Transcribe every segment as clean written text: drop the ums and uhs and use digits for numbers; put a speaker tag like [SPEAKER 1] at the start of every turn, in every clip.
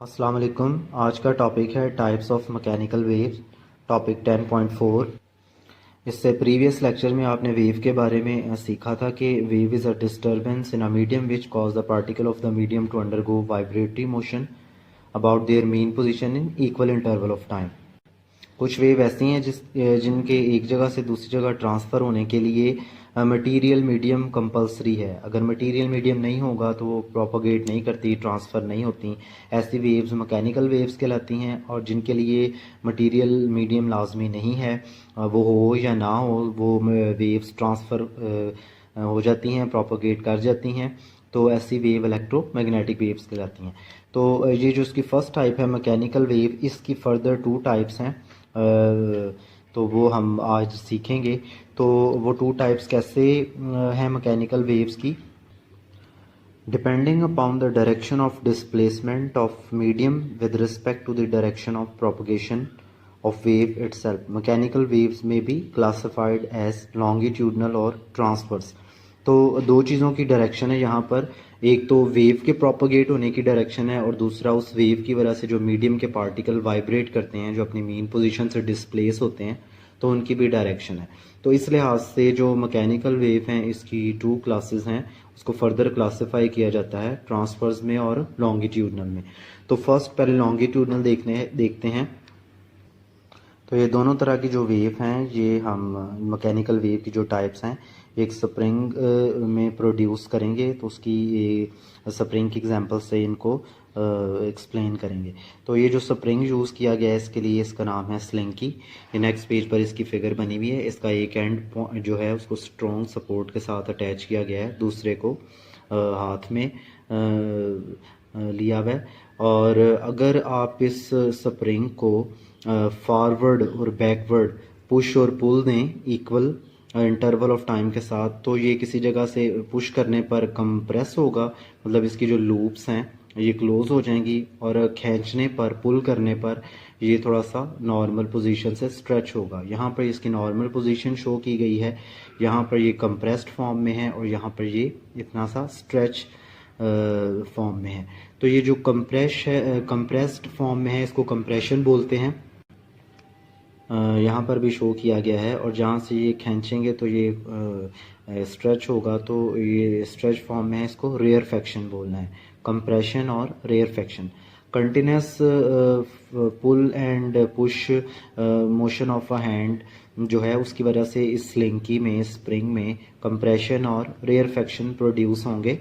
[SPEAKER 1] अस्सलाम वालेकुम। आज का टॉपिक है types of mechanical waves, topic 10.4। इससे प्रीवियस लेक्चर में आपने वेव के बारे में सीखा था कि wave is a disturbance in a medium which cause the particle of the medium to undergo vibratory motion about their mean position in equal interval of time. कुछ वेव ऐसी हैं जिनके एक जगह से दूसरी जगह ट्रांसफ़र होने के लिए मटेरियल मीडियम कंपलसरी है। अगर मटेरियल मीडियम नहीं होगा तो वो प्रोपोगेट नहीं करती, ट्रांसफ़र नहीं होती। ऐसी वेव्स मैकेनिकल वेव्स कहलाती हैं। और जिनके लिए मटेरियल मीडियम लाजमी नहीं है, वो हो या ना हो, वो वेव्स ट्रांसफ़र हो जाती हैं, प्रोपोगेट कर जाती हैं। तो ऐसी वेव इलेक्ट्रोमैग्नेटिक वेव्स कहलाती हैं। तो ये जो इसकी फ़र्स्ट टाइप है मैकेनिकल वेव, इसकी फर्दर टू टाइप्स हैं। तो वो हम आज सीखेंगे। तो वो टू टाइप्स कैसे हैं मैकेनिकल वेव्स की? Depending upon the direction of displacement of medium with respect to the direction of propagation of wave itself, mechanical waves में बी क्लासिफाइड एज लॉन्गिट्यूडनल और ट्रांसवर्स। तो दो चीज़ों की डायरेक्शन है यहाँ पर। एक तो वेव के प्रोपगेट होने की डायरेक्शन है, और दूसरा उस वेव की वजह से जो मीडियम के पार्टिकल वाइब्रेट करते हैं, जो अपनी मीन पोजीशन से डिस्प्लेस होते हैं, तो उनकी भी डायरेक्शन है। तो इस लिहाज से जो मैकेनिकल वेव हैं, इसकी टू क्लासेस हैं। उसको फर्दर क्लासिफाई किया जाता है ट्रांसफर्स में और लॉन्गिट्यूडनल में। तो फर्स्ट पहले लॉन्गिट्यूडनल देखते हैं। तो ये दोनों तरह की जो वेव हैं, ये हम मैकेनिकल वेव की जो टाइप्स हैं, एक स्प्रिंग में प्रोड्यूस करेंगे। तो उसकी स्प्रिंग की एग्जांपल से इनको एक्सप्लेन करेंगे। तो ये जो स्प्रिंग यूज़ किया गया है, इसके लिए इसका नाम है स्लिंकी। ये नेक्स्ट पेज पर इसकी फिगर बनी हुई है। इसका एक एंड जो है उसको स्ट्रॉन्ग सपोर्ट के साथ अटैच किया गया है, दूसरे को हाथ में लिया हुआ है। और अगर आप इस स्प्रिंग को फॉरवर्ड और बैकवर्ड पुश और पुल दें इक्वल इंटरवल ऑफ टाइम के साथ, तो ये किसी जगह से पुश करने पर कंप्रेस होगा, मतलब इसकी जो लूप्स हैं ये क्लोज हो जाएंगी, और खींचने पर, पुल करने पर ये थोड़ा सा नॉर्मल पोजीशन से स्ट्रेच होगा। यहाँ पर इसकी नॉर्मल पोजीशन शो की गई है, यहाँ पर ये कंप्रेस्ड फॉर्म में है, और यहाँ पर ये इतना सा स्ट्रेच फॉर्म में है। तो ये जो कंप्रेस्ड फॉर्म में है, इसको कंप्रेशन बोलते हैं। यहाँ पर भी शो किया गया है, और जहाँ से ये खींचेंगे तो ये स्ट्रेच होगा, तो ये स्ट्रेच फॉर्म में है, इसको रेयरफेक्शन बोलना है। कंप्रेशन और rarefaction, continuous pull and push motion of a hand जो है, उसकी वजह से इस स्लिंकी में, स्प्रिंग में कंप्रेशन और रेयरफेक्शन प्रोड्यूस होंगे।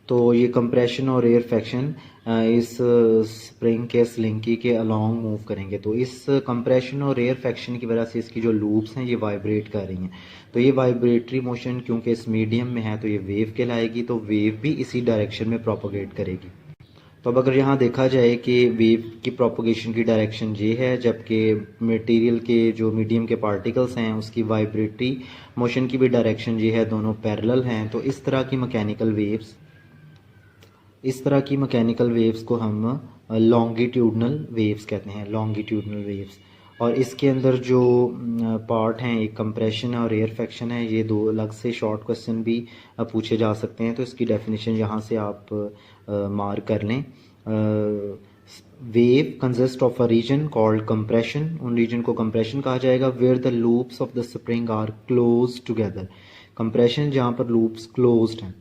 [SPEAKER 1] तो ये कंप्रेशन और रेयरफेक्शन इस स्प्रिंग के स्लिंकी के अलोंग मूव करेंगे। तो इस कंप्रेशन और रेयरफेक्शन की वजह से इसकी जो लूप्स हैं ये वाइब्रेट कर रही हैं। तो ये वाइब्रेटरी मोशन क्योंकि इस मीडियम में है, तो ये वेव कहलाएगी। तो वेव भी इसी डायरेक्शन में प्रोपोगेट करेगी। तो अब अगर यहाँ देखा जाए कि वेव की प्रोपोगेशन की डायरेक्शन ये है, जबकि मटेरियल के जो मीडियम के पार्टिकल्स हैं उसकी वाइब्रेटरी मोशन की भी डायरेक्शन ये है, दोनों पैरेलल हैं। तो इस तरह की मैकेनिकल वेव्स को हम लॉन्गिट्यूडनल वेव्स कहते हैं, लॉन्गिट्यूडनल वेव्स। और इसके अंदर जो पार्ट हैं, एक कंप्रेशन और रेयरफेक्शन है। ये दो अलग से शॉर्ट क्वेश्चन भी पूछे जा सकते हैं, तो इसकी डेफिनेशन यहाँ से आप मार्क कर लें। Wave consist of a region called compression, उन रीजन को कंप्रेशन कहा जाएगा, where the loops of the spring are close together. Compression जहाँ पर लूप्स क्लोज्ड हैं।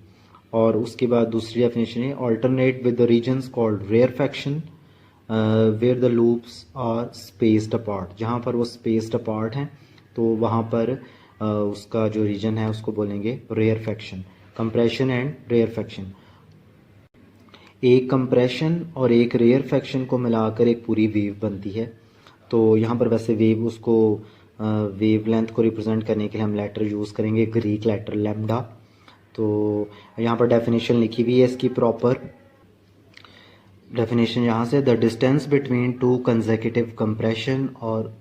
[SPEAKER 1] और उसके बाद दूसरी डेफिनेशन है alternate with the regions called rarefaction, where the loops are spaced apart. जहाँ पर वो स्पेस्ड अपार्ट हैं, तो वहाँ पर उसका जो रीजन है उसको बोलेंगे रेयरफेक्शन। कंप्रेशन एंड रेयरफेक्शन, एक कंप्रेशन और एक रेयरफेक्शन को मिलाकर एक पूरी वेव बनती है। तो यहाँ पर वैसे वेव उसको वेव लेंथ को रिप्रेजेंट करने के लिए हम लेटर यूज़ करेंगे, ग्रीक लेटर लैम्डा। तो यहाँ पर डेफिनेशन लिखी हुई है इसकी प्रॉपर डेफिनेशन यहाँ से, the distance between two consecutive compression और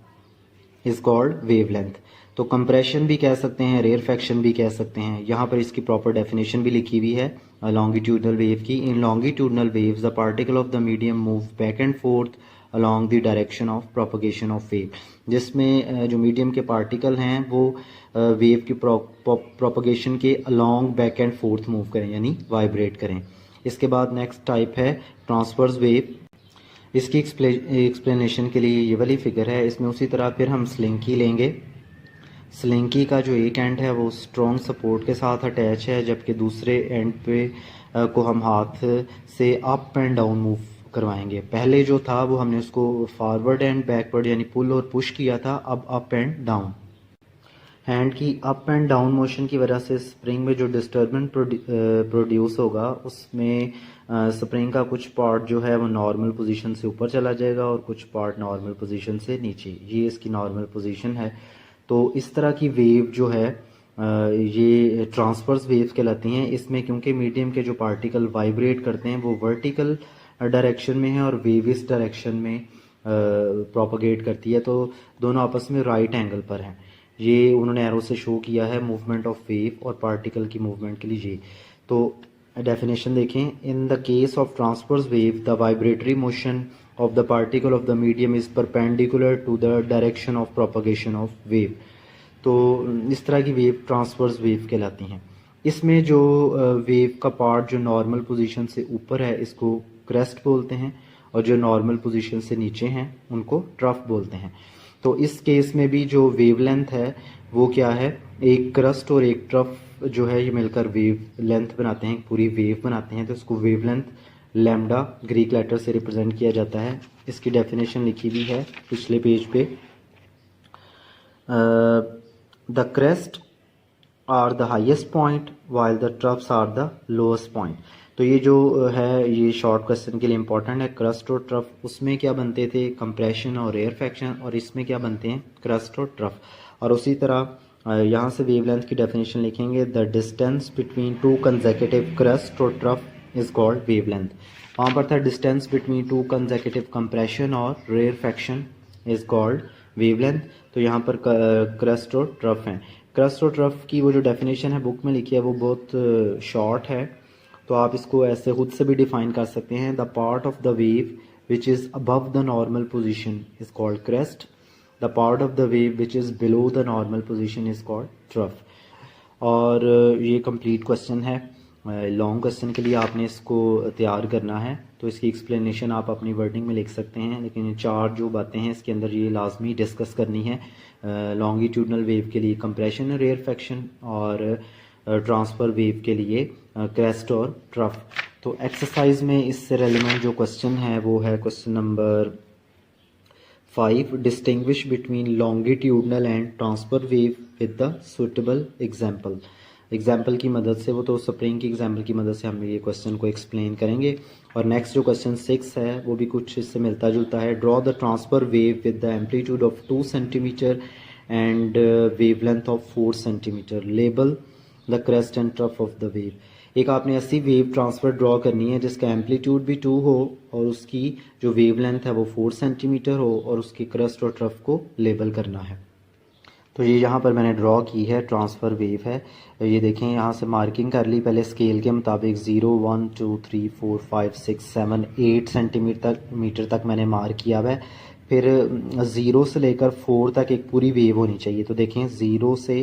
[SPEAKER 1] इज कॉल्ड वेवलेंथ। तो कंप्रेशन भी कह सकते हैं, रेयरफेक्शन भी कह सकते हैं। यहाँ पर इसकी प्रॉपर डेफिनेशन भी लिखी हुई है लॉन्गिट्यूडनल वेव की। In longitudinal waves the particle of the medium move back and forth along the direction of propagation of wave, जिसमें जो मीडियम के पार्टिकल हैं वो वेव की प्रोपगेशन के along back and fourth move करें, यानी वाइब्रेट करें। इसके बाद नेक्स्ट टाइप है ट्रांसवर्स वेव। इसकी एक्सप्लेनेशन के लिए ये वाली फिगर है, इसमें उसी तरह फिर हम स्लिंकी लेंगे। स्लिंकी का जो एक एंड है वो स्ट्रॉन्ग सपोर्ट के साथ अटैच है, जबकि दूसरे एंड पे को हम हाथ से अप एंड डाउन मूव करवाएंगे। पहले जो था वो हमने उसको फॉरवर्ड एंड बैकवर्ड यानी पुल और पुश किया था, अब अप एंड डाउन। हैंड की अप एंड डाउन मोशन की वजह से स्प्रिंग में जो डिस्टर्बेंस प्रोड्यूस होगा उसमें स्प्रिंग का कुछ पार्ट जो है वो नॉर्मल पोजीशन से ऊपर चला जाएगा और कुछ पार्ट नॉर्मल पोजीशन से नीचे। ये इसकी नॉर्मल पोजीशन है। तो इस तरह की वेव जो है ये ट्रांसवर्स वेव कहलाती हैं। इसमें क्योंकि मीडियम के जो पार्टिकल वाइब्रेट करते हैं वो वर्टिकल डायरेक्शन में है और वेव इस डायरेक्शन में प्रोपगेट करती है, तो दोनों आपस में राइट एंगल पर हैं। ये उन्होंने एरो से शो किया है मूवमेंट ऑफ वेव और पार्टिकल की मूवमेंट के लिए। ये तो डेफिनेशन देखें, in the case of transverse wave the vibratory motion of the particle of the medium is perpendicular to the direction of propagation of wave। तो इस तरह की वेव ट्रांसवर्स वेव कहलाती हैं। इसमें जो वेव का पार्ट जो नॉर्मल पोजीशन से ऊपर है इसको क्रेस्ट बोलते हैं और जो नॉर्मल पोजीशन से नीचे हैं उनको ट्रफ बोलते हैं। तो इस केस में भी जो वेवलेंथ है वो क्या है, एक क्रस्ट और एक ट्रफ जो है ये मिलकर वेव लेंथ बनाते हैं, पूरी वेव बनाते हैं। तो इसको वेवलेंथ लैम्डा ग्रीक लेटर से रिप्रेजेंट किया जाता है। इसकी डेफिनेशन लिखी हुई है पिछले पेज पे। The crest are the highest point while the troughs are the lowest point. तो ये जो है ये शॉर्ट क्वेश्चन के लिए इंपॉर्टेंट है। क्रस्ट और ट्रफ उसमें क्या बनते थे, कंप्रेशन और रेयरफेक्शन, और इसमें क्या बनते हैं, क्रस्ट और ट्रफ। और उसी तरह यहाँ से वेवलेंथ की डेफिनेशन लिखेंगे, the distance between two consecutive crust और ट्रफ is called wavelength। वहाँ पर था distance between two consecutive compression और रेयरफेक्शन is called wavelength। तो यहाँ पर क्रस्ट और ट्रफ हैं। क्रस्ट और ट्रफ की वो जो डेफिनेशन है बुक में लिखी है वो बहुत शॉर्ट है, तो आप इसको ऐसे खुद से भी डिफाइन कर सकते हैं। The part of the wave which is above the normal position is called crust, the part of the wave which is below the normal position is called trough. और ये कंप्लीट क्वेश्चन है। Long question के लिए आपने इसको तैयार करना है, तो इसकी एक्सप्लेनेशन आप अपनी वर्डिंग में लिख सकते हैं, लेकिन ये चार जो बातें हैं इसके अंदर ये लाजमी डिस्कस करनी है। लॉन्गिट्यूडनल वेव के लिए कंप्रेशन और रेयरफेक्शन और ट्रांसफ़र वेव के लिए क्रेस्ट और ट्रफ। तो एक्सरसाइज में इससे रेलिवेंट जो क्वेश्चन है वो है question number 5, distinguish between longitudinal and transfer wave with the suitable example. Example की मदद से, वो तो स्प्रिंग की एग्जाम्पल की मदद से हम ये क्वेश्चन को एक्सप्लेन करेंगे। और नेक्स्ट जो क्वेश्चन 6 है वो भी कुछ इससे मिलता जुलता है। Draw the transfer wave with the amplitude of 2 centimetre and wavelength of 4 centimetre. Label the crest and trough of the wave. एक आपने ऐसी वेव ट्रांसफर ड्रॉ करनी है जिसका एम्पलीट्यूड भी 2 हो और उसकी जो वेवलेंथ है वो 4 सेंटीमीटर हो और उसकी क्रस्ट और ट्रफ को लेबल करना है। तो ये यहाँ पर मैंने ड्रॉ की है, ट्रांसफ़र वेव है। ये देखें यहाँ से मार्किंग कर ली पहले स्केल के मुताबिक 0 1 2 3 4 5 6 7 8 सेंटीमीटर तक मैंने मार्क किया हुआ है। फिर 0 से लेकर 4 तक एक पूरी वेव होनी चाहिए। तो देखें 0 से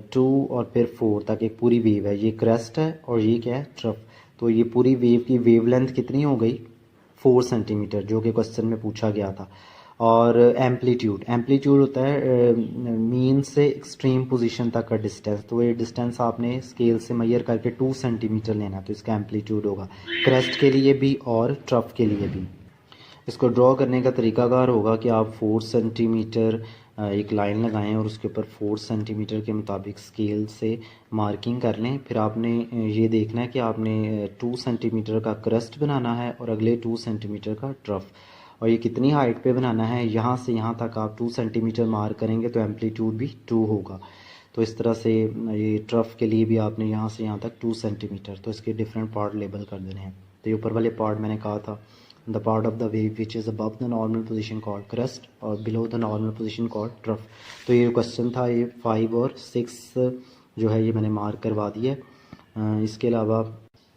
[SPEAKER 1] 2 और फिर 4 तक एक पूरी वेव है। ये क्रेस्ट है और ये क्या है, ट्रफ। तो ये पूरी वेव की वेवलेंथ कितनी हो गई, 4 सेंटीमीटर, जो कि क्वेश्चन में पूछा गया था। और एम्पलीट्यूड होता है मीन से एक्सट्रीम पोजीशन तक का डिस्टेंस। तो ये डिस्टेंस आपने स्केल से मेजर करके 2 सेंटीमीटर लेना, तो इसका एम्पलीट्यूड होगा क्रेस्ट के लिए भी और ट्रफ के लिए भी। इसको ड्रॉ करने का तरीकाकार होगा कि आप 4 सेंटीमीटर एक लाइन लगाएं और उसके ऊपर 4 सेंटीमीटर के मुताबिक स्केल से मार्किंग कर लें। फिर आपने ये देखना है कि आपने 2 सेंटीमीटर का क्रस्ट बनाना है और अगले 2 सेंटीमीटर का ट्रफ। और ये कितनी हाइट पे बनाना है, यहाँ से यहाँ तक आप 2 सेंटीमीटर मार्क करेंगे तो एम्पलीट्यूड भी 2 होगा। तो इस तरह से ये ट्रफ के लिए भी आपने यहाँ से यहाँ तक 2 सेंटीमीटर, तो इसके डिफरेंट पार्ट लेबल कर देने हैं। तो ये ऊपर वाले पार्ट मैंने कहा था, the part of the wave which is above the normal position called crest और below the normal position called trough. तो ये क्वेश्चन था, ये 5 और 6 जो है ये मैंने मार्क करवा दिया है। इसके अलावा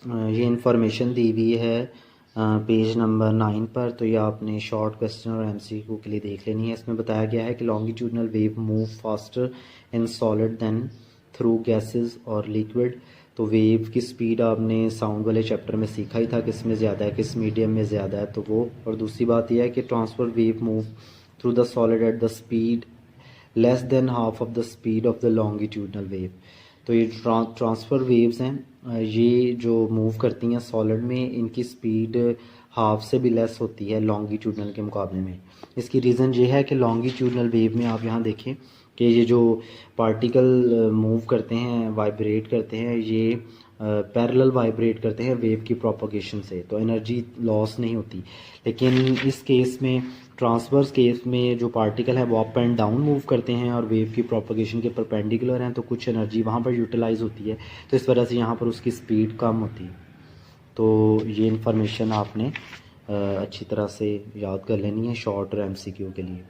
[SPEAKER 1] ये इंफॉर्मेशन दी हुई है पेज नंबर 9 पर। तो ये आपने शॉर्ट क्वेश्चन और एमसीक्यू के लिए देख लेनी है। इसमें बताया गया है कि longitudinal wave move faster in solid than through gases और लिक्विड। तो वेव की स्पीड आपने साउंड वाले चैप्टर में सीखा ही था, किस में ज़्यादा है, किस मीडियम में ज़्यादा है, तो वो। और दूसरी बात यह है कि transfer wave move through the solid at the speed less than half of the speed of the longitudinal wave. तो ये ट्रांसफ़र वेव्स हैं, ये जो मूव करती हैं सॉलिड में, इनकी स्पीड हाफ से भी लेस होती है लॉन्गिट्यूडनल के मुकाबले में। इसकी रीज़न ये है कि लॉन्गिट्यूडनल वेव में आप यहाँ देखें कि ये जो पार्टिकल मूव करते हैं, वाइब्रेट करते हैं, ये पैरेलल वाइब्रेट करते हैं वेव की प्रोपगेशन से, तो एनर्जी लॉस नहीं होती। लेकिन इस केस में, ट्रांसवर्स केस में, जो पार्टिकल है वो अप एंड डाउन मूव करते हैं और वेव की प्रोपगेशन के परपेंडिकुलर हैं, तो कुछ एनर्जी वहाँ पर यूटिलाइज होती है, तो इस वजह से यहाँ पर उसकी स्पीड कम होती है। तो ये इन्फॉर्मेशन आपने अच्छी तरह से याद कर लेनी है शॉर्ट और एमसीक्यू के लिए।